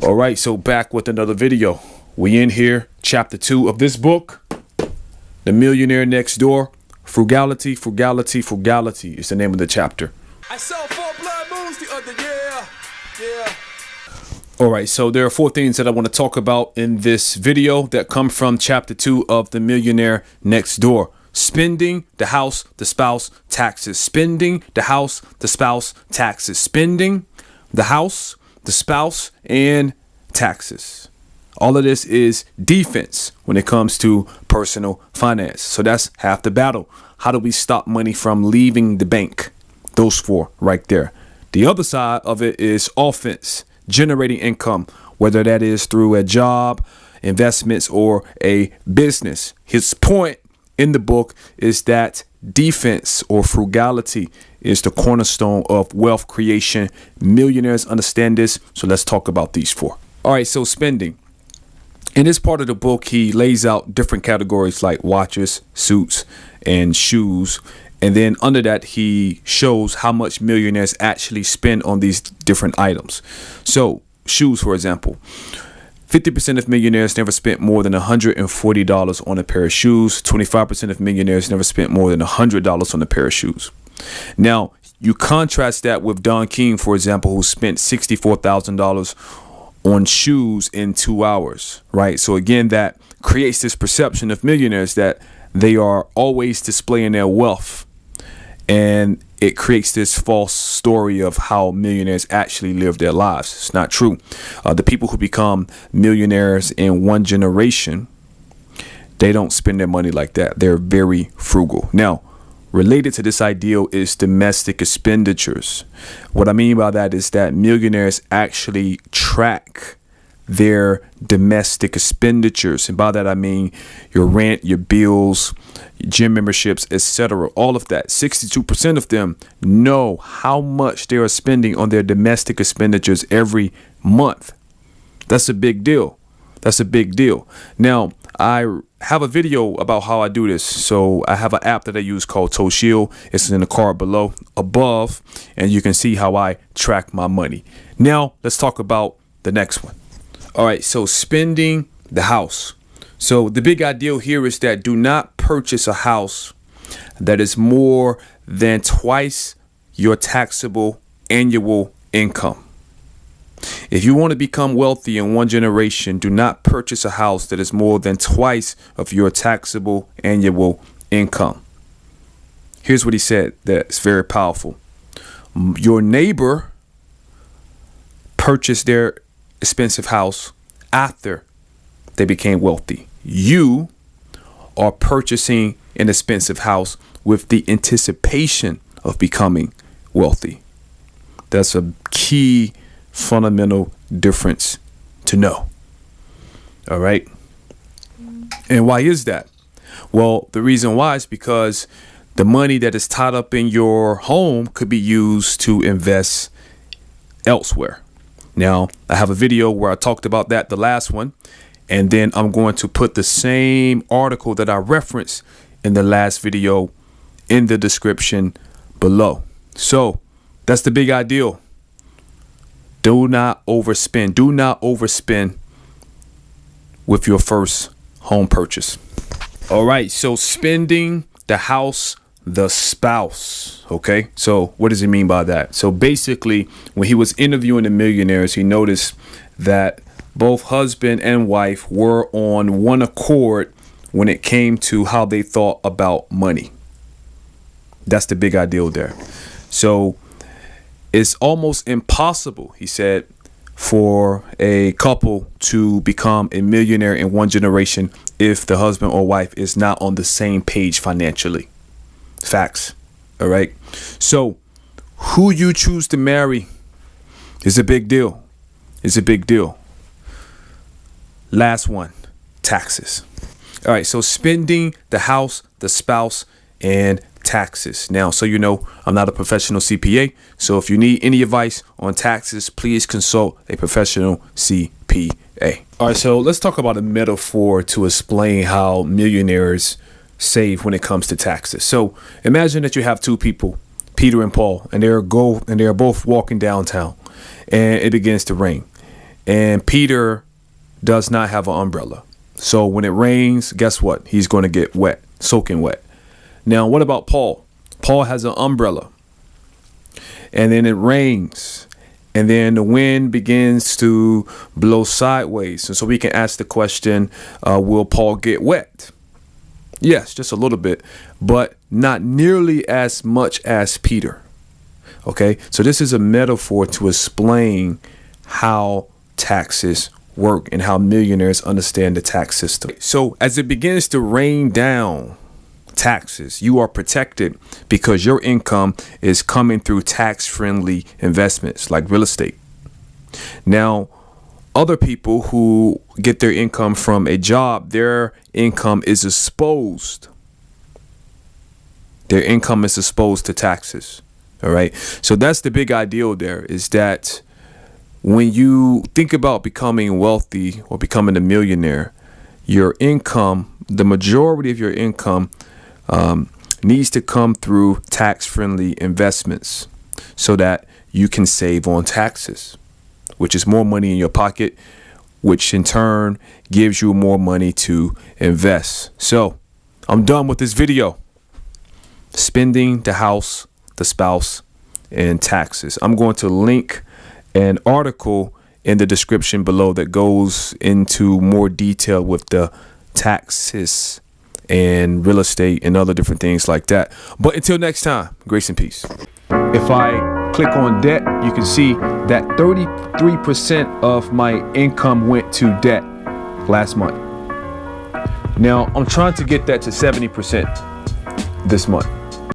All right, so back with another video. We in here, chapter 2 of this book, The Millionaire Next Door. Frugality, frugality, frugality is the name of the chapter. I saw 4 blood moons the other year. Yeah. All right, so there are 4 things that I want to talk about in this video that come from chapter 2 of The Millionaire Next Door. Spending, the house, the spouse, taxes. Spending, the house, the spouse, taxes. Spending, the house, the spouse, and taxes. All of this is defense when it comes to personal finance. So that's half the battle. How do we stop money from leaving the bank? Those 4 right there. The other side of it is offense, generating income, whether that is through a job, investments, or a business. His point in the book is that defense or frugality is the cornerstone of wealth creation. Millionaires understand this. So let's talk about these 4. All right, so spending. In this part of the book, he lays out different categories like watches, suits, and shoes. And then under that, he shows how much millionaires actually spend on these different items. So shoes, for example, 50% of millionaires never spent more than $140 on a pair of shoes. 25% of millionaires never spent more than $100 on a pair of shoes. Now, you contrast that with Don King, for example, who spent $64,000 on shoes in 2 hours, right? So again, that creates this perception of millionaires that they are always displaying their wealth. And it creates this false story of how millionaires actually live their lives. It's not true. The people who become millionaires in one generation, they don't spend their money like that. They're very frugal. Now, related to this ideal is domestic expenditures. What I mean by that is that millionaires actually track their domestic expenditures. And by that, I mean your rent, your bills, your gym memberships, etc. All of that. 62% of them know how much they are spending on their domestic expenditures every month. That's a big deal. That's a big deal. Now, I have a video about how I do this. So I have an app that I use called Toe Shield. It's in the card below, above, and you can see how I track my money. Now, let's talk about the next one. All right, so spending, the house. So the big ideal here is that do not purchase a house that is more than twice your taxable annual income. If you want to become wealthy in one generation, do not purchase a house that is more than twice of your taxable annual income. Here's what he said that's very powerful. Your neighbor purchased their expensive house after they became wealthy. You are purchasing an expensive house with the anticipation of becoming wealthy. That's a key fundamental difference to know. All right. And why is that? Well, the reason why is because the money that is tied up in your home could be used to invest elsewhere. Now, I have a video where I talked about that, the last one, and then I'm going to put the same article that I referenced in the last video in the description below. So that's the big ideal. Do not overspend. Do not overspend with your first home purchase. All right. So spending, the house, the spouse. OK, so what does he mean by that? So basically, when he was interviewing the millionaires, he noticed that both husband and wife were on one accord when it came to how they thought about money. That's the big ideal there. So it's almost impossible, he said, for a couple to become a millionaire in one generation if the husband or wife is not on the same page financially. Facts. All right. So who you choose to marry is a big deal. It's a big deal. Last one, taxes. All right. So spending, the house, the spouse, and taxes. Now, so you know, I'm not a professional CPA. So if you need any advice on taxes, please consult a professional CPA. All right. So let's talk about a metaphor to explain how millionaires save when it comes to taxes. So imagine that you have 2 people, Peter and Paul, and they're both walking downtown, and it begins to rain. and Peter does not have an umbrella. So when it rains, guess what? He's going to get wet, soaking wet. Now, what about Paul? Paul has an umbrella, and then it rains, and then the wind begins to blow sideways. And so we can ask the question, will Paul get wet? Yes, just a little bit, but not nearly as much as Peter. Okay, so this is a metaphor to explain how taxes work and how millionaires understand the tax system. So as it begins to rain down taxes, you are protected because your income is coming through tax-friendly investments like real estate. Now, other people who get their income from a job, their income is exposed. Their income is exposed to taxes. All right. So that's the big ideal there, is that when you think about becoming wealthy or becoming a millionaire, your income, the majority of your income needs to come through tax-friendly investments so that you can save on taxes, which is more money in your pocket, which in turn gives you more money to invest. So I'm done with this video. Spending, the house, the spouse, and taxes. I'm going to link an article in the description below that goes into more detail with the taxes and real estate and other different things like that. But until next time, grace and peace. If I click on debt, you can see that 33% of my income went to debt last month. Now I'm trying to get that to 70% this month.